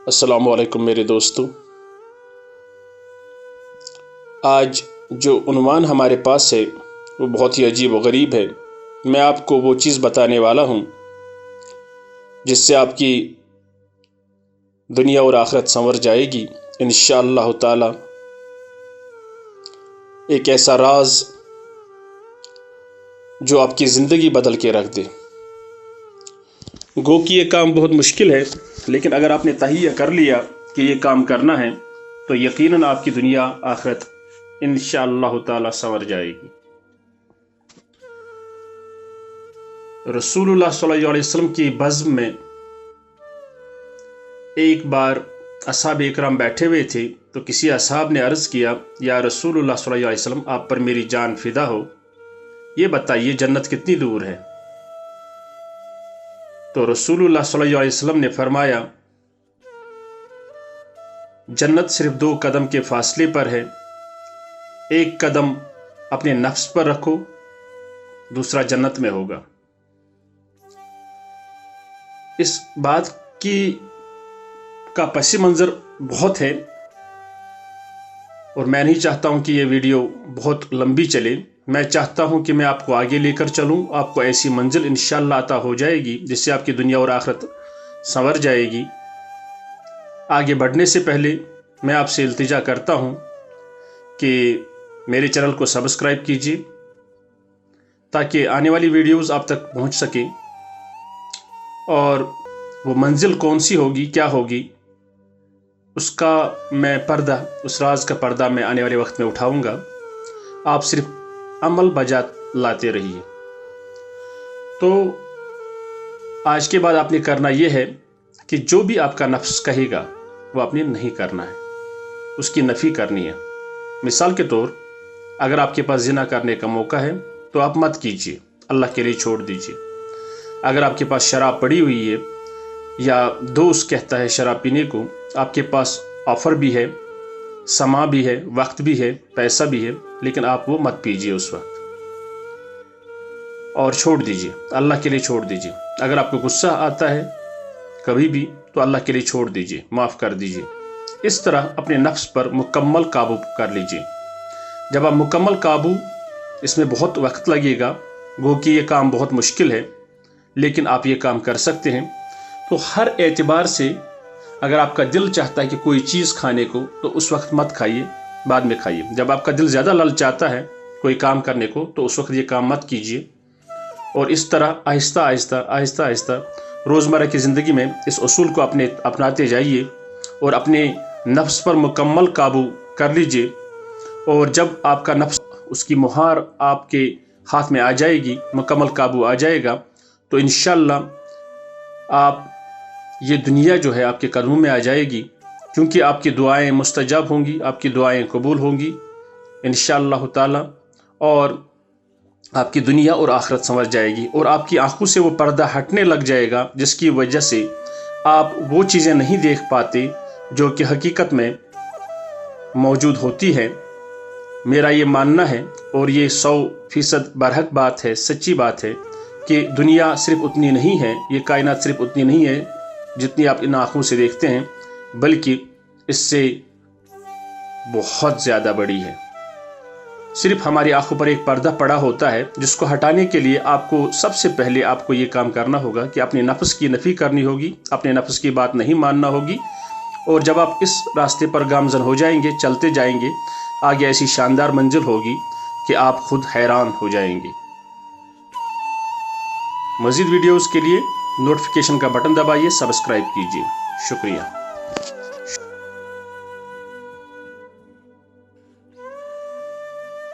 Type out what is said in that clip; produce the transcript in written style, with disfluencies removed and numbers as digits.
السلام علیکم میرے دوستو۔ آج جو عنوان ہمارے پاس ہے وہ بہت ہی عجیب و غریب ہے۔ میں آپ کو وہ چیز بتانے والا ہوں جس سے آپ کی دنیا اور آخرت سنور جائے گی انشاءاللہ تعالی۔ ایک ایسا راز جو آپ کی زندگی بدل کے رکھ دے۔ گو کہ یہ کام بہت مشکل ہے، لیکن اگر آپ نے تہیہ کر لیا کہ یہ کام کرنا ہے تو یقیناً آپ کی دنیا آخرت انشاءاللہ تعالی سنور جائے گی۔ رسول اللہ صلی اللہ علیہ وسلم کی بزم میں ایک بار اصحاب اکرام بیٹھے ہوئے تھے تو کسی اصحاب نے عرض کیا، یا رسول اللہ صلی اللہ علیہ وسلم، آپ پر میری جان فدا ہو، یہ بتائیے جنت کتنی دور ہے؟ تو رسول اللہ صلی اللہ علیہ وسلم نے فرمایا، جنت صرف 2 قدم کے فاصلے پر ہے، ایک قدم اپنے نفس پر رکھو، دوسرا جنت میں ہوگا۔ اس بات کا پس منظر بہت ہے اور میں نہیں چاہتا ہوں کہ یہ ویڈیو بہت لمبی چلے۔ میں چاہتا ہوں کہ میں آپ کو آگے لے کر چلوں، آپ کو ایسی منزل انشاءاللہ عطا ہو جائے گی جس سے آپ کی دنیا اور آخرت سنور جائے گی۔ آگے بڑھنے سے پہلے میں آپ سے التجا کرتا ہوں کہ میرے چینل کو سبسکرائب کیجیے تاکہ آنے والی ویڈیوز آپ تک پہنچ سکیں، اور وہ منزل کون سی ہوگی، کیا ہوگی، اس کا میں پردہ، اس راز کا پردہ میں آنے والے وقت میں اٹھاؤں گا۔ آپ صرف عمل بجا لاتے رہیے۔ تو آج کے بعد آپ نے کرنا یہ ہے کہ جو بھی آپ کا نفس کہے گا وہ آپ نے نہیں کرنا ہے، اس کی نفی کرنی ہے۔ مثال کے طور، اگر آپ کے پاس زنا کرنے کا موقع ہے تو آپ مت کیجیے، اللہ کے لیے چھوڑ دیجیے۔ اگر آپ کے پاس شراب پڑی ہوئی ہے یا دوست کہتا ہے شراب پینے کو، آپ کے پاس آفر بھی ہے، سما بھی ہے، وقت بھی ہے، پیسہ بھی ہے، لیکن آپ وہ مت پیجیے اس وقت، اور چھوڑ دیجیے، اللہ کے لیے چھوڑ دیجیے۔ اگر آپ کو غصہ آتا ہے کبھی بھی تو اللہ کے لیے چھوڑ دیجیے، معاف کر دیجیے۔ اس طرح اپنے نفس پر مکمل قابو کر لیجیے۔ جب آپ مکمل قابو، اس میں بہت وقت لگے گا، گو کہ یہ کام بہت مشکل ہے، لیکن آپ یہ کام کر سکتے ہیں۔ تو ہر اعتبار سے اگر آپ کا دل چاہتا ہے کہ کوئی چیز کھانے کو تو اس وقت مت کھائیے، بعد میں کھائیے۔ جب آپ کا دل زیادہ للچاتا ہے کوئی کام کرنے کو تو اس وقت یہ کام مت کیجیے۔ اور اس طرح آہستہ آہستہ آہستہ آہستہ روزمرہ کی زندگی میں اس اصول کو اپناتے جائیے اور اپنے نفس پر مکمل قابو کر لیجیے۔ اور جب آپ کا نفس، اس کی مہار آپ کے ہاتھ میں آ جائے گی، مکمل قابو آ جائے گا، تو انشاءاللہ آپ یہ دنیا جو ہے آپ کے قدموں میں آ جائے گی، کیونکہ آپ کی دعائیں مستجاب ہوں گی، آپ کی دعائیں قبول ہوں گی انشاءاللہ تعالی، اور آپ کی دنیا اور آخرت سنور جائے گی، اور آپ کی آنکھوں سے وہ پردہ ہٹنے لگ جائے گا جس کی وجہ سے آپ وہ چیزیں نہیں دیکھ پاتے جو کہ حقیقت میں موجود ہوتی ہے۔ میرا یہ ماننا ہے، اور یہ 100% برحق بات ہے، سچی بات ہے، کہ دنیا صرف اتنی نہیں ہے، یہ کائنات صرف اتنی نہیں ہے جتنی آپ ان آنکھوں سے دیکھتے ہیں، بلکہ اس سے بہت زیادہ بڑی ہے۔ صرف ہماری آنکھوں پر ایک پردہ پڑا ہوتا ہے جس کو ہٹانے کے لیے آپ کو سب سے پہلے آپ کو یہ کام کرنا ہوگا کہ اپنے نفس کی نفی کرنی ہوگی، اپنے نفس کی بات نہیں ماننا ہوگی۔ اور جب آپ اس راستے پر گامزن ہو جائیں گے، چلتے جائیں گے، آگے ایسی شاندار منزل ہوگی کہ آپ خود حیران ہو جائیں گے۔ مزید ویڈیوز کے لیے نوٹیفیکیشن کا بٹن دبائیے، سبسکرائب کیجیے۔ شکریہ۔